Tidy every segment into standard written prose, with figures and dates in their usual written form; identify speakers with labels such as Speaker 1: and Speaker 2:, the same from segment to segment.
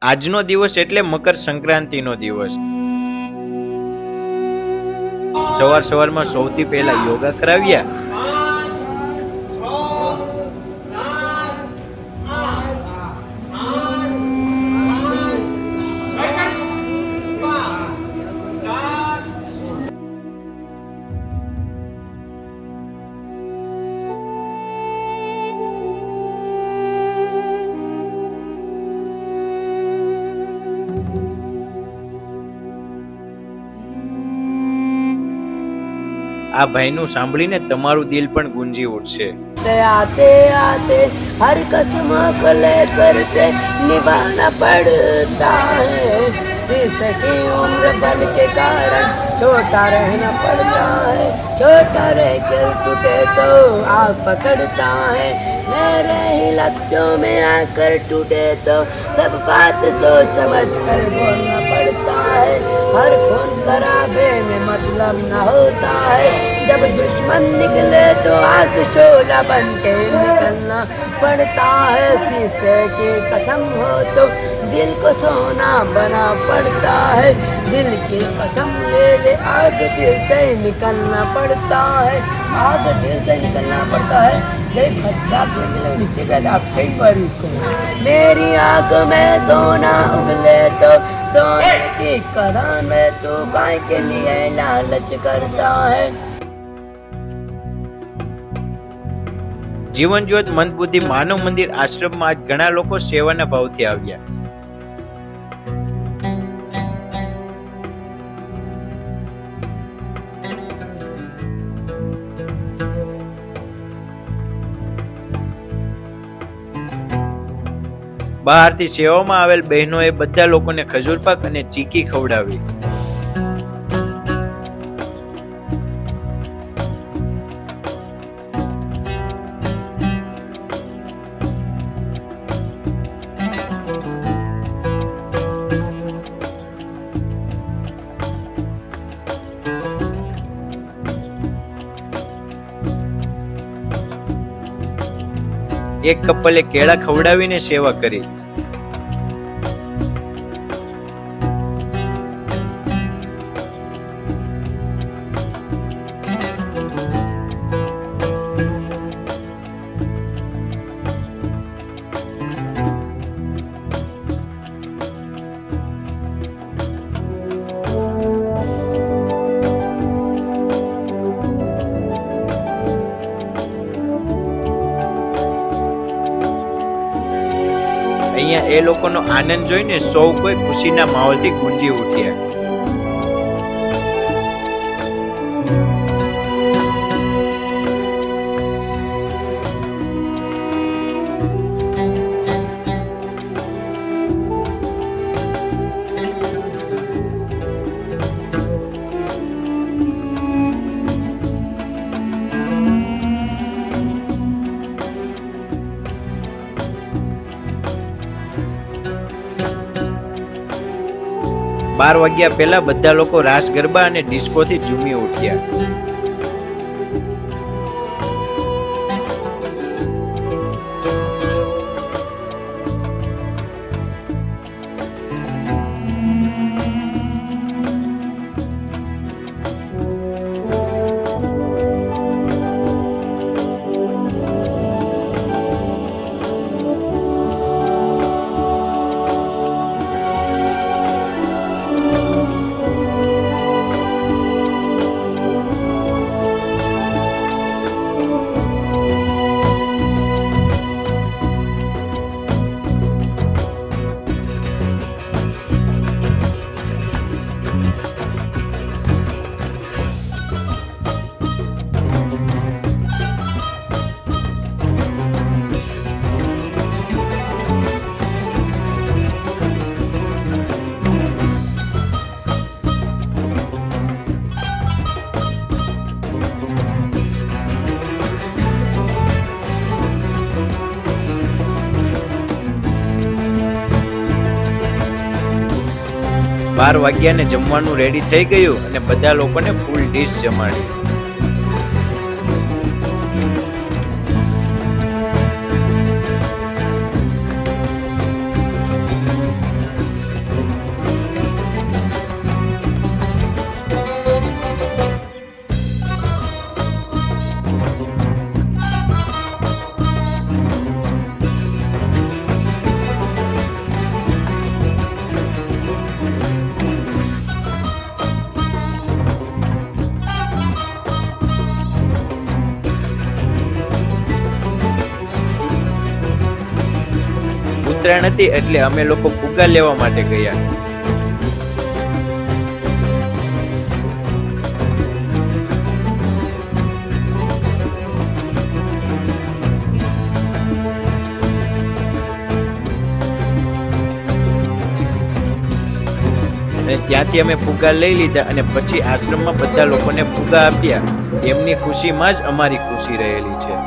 Speaker 1: આજનો દિવસ એટલે મકર સંક્રાંતિનો દિવસ। સવારમાં સૌથી પહેલા યોગા કરાવ્યા। આ ભાઈનું સાંભળીને તમારું દિલ પણ ગુંજી ઉઠશે।
Speaker 2: आते आते हर कसम को लेकर के निभाना पड़ता है। शीशे की उम्र बल के कारण छोटा रहना पड़ता है। छोटा रह कर टूटे तो आग पकड़ता है। मेरे ही लफ्जों में आकर टूटे तो सब बात सोच समझ कर बोलना पड़ता है। हर खून खराबे में मतलब न होता है। जब दुश्मन निकले तो आग शोला बन के निकलना पड़ता है। शीशे की कसम हो तो दिल को सोना बना पड़ता है। दिल की कसम ले ले आग दिल से निकलना पड़ता है। आग दिल से निकलना पड़ता है। मेरी आग में सोना उगले तो सोने की कदम में तू काय के लिए लालच करता है।
Speaker 1: જીવન જ્યોત મંદ બુદ્ધિ માનવ મંદિર આશ્રમમાં આજ ઘણા લોકો સેવાના ભાવથી આવ્યા। બહારથી સેવામાં આવેલ બહેનોએ બધા લોકોને ખજૂર પાક અને ચીકી ખવડાવી। એક કપલે કેળા ખવડાવીને સેવા કરી। અહીંયા એ લોકોનો આનંદ જોઈને સૌ કોઈ ખુશીના માહોલથી ગુંજી ઉઠ્યા। બાર વાગ્યા પહેલા બધા લોકો રાસ ગરબા અને ડિસ્કોથી ઝૂમી ઉઠ્યા। બાર વાગ્યાને જમવાનું રેડી થઈ ગયું અને બધા લોકોને ફૂલ ડીશ જમાડી। ઉત્તરાયણ હતી એટલે અમે લોકો ફુગ્ગા લેવા માટે ગયા. અને ત્યાંથી અમે ફુગ્ગા લઈ લીધા અને પછી આશ્રમમાં બધા લોકોને ફુગ્ગા આપ્યા. એમની ખુશીમાં જ અમારી ખુશી રહેલી છે.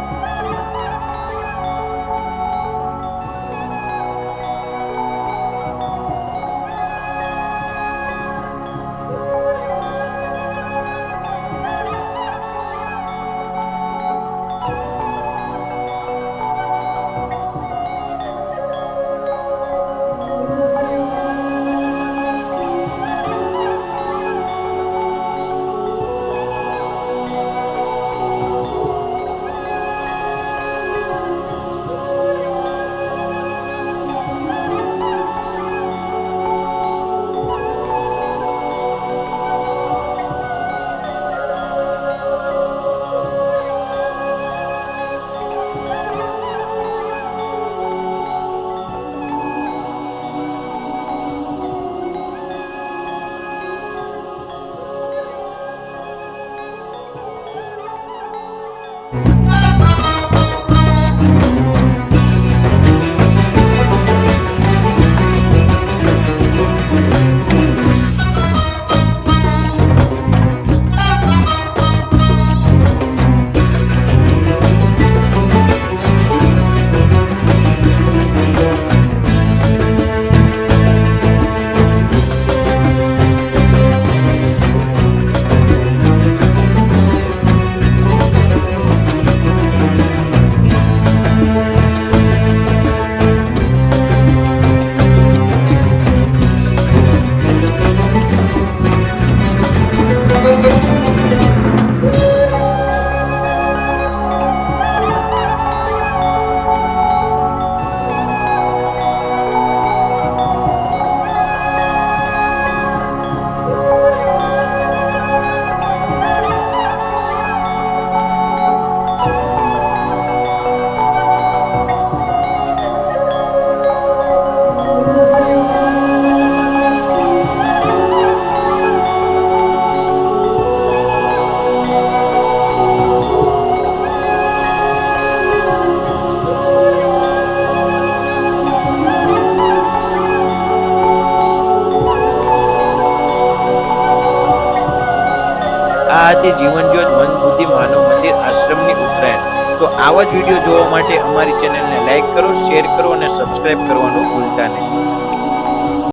Speaker 1: આ હતી જીવનજ્યોત મન બુદ્ધિ માનવ મંદિર આશ્રમની ઉત્તરાયણ. તો આવા જ વિડીયો જોવા માટે અમારી ચેનલને લાઈક કરો, શેર કરો અને સબસ્ક્રાઇબ કરવાનું ભૂલતા નહીં.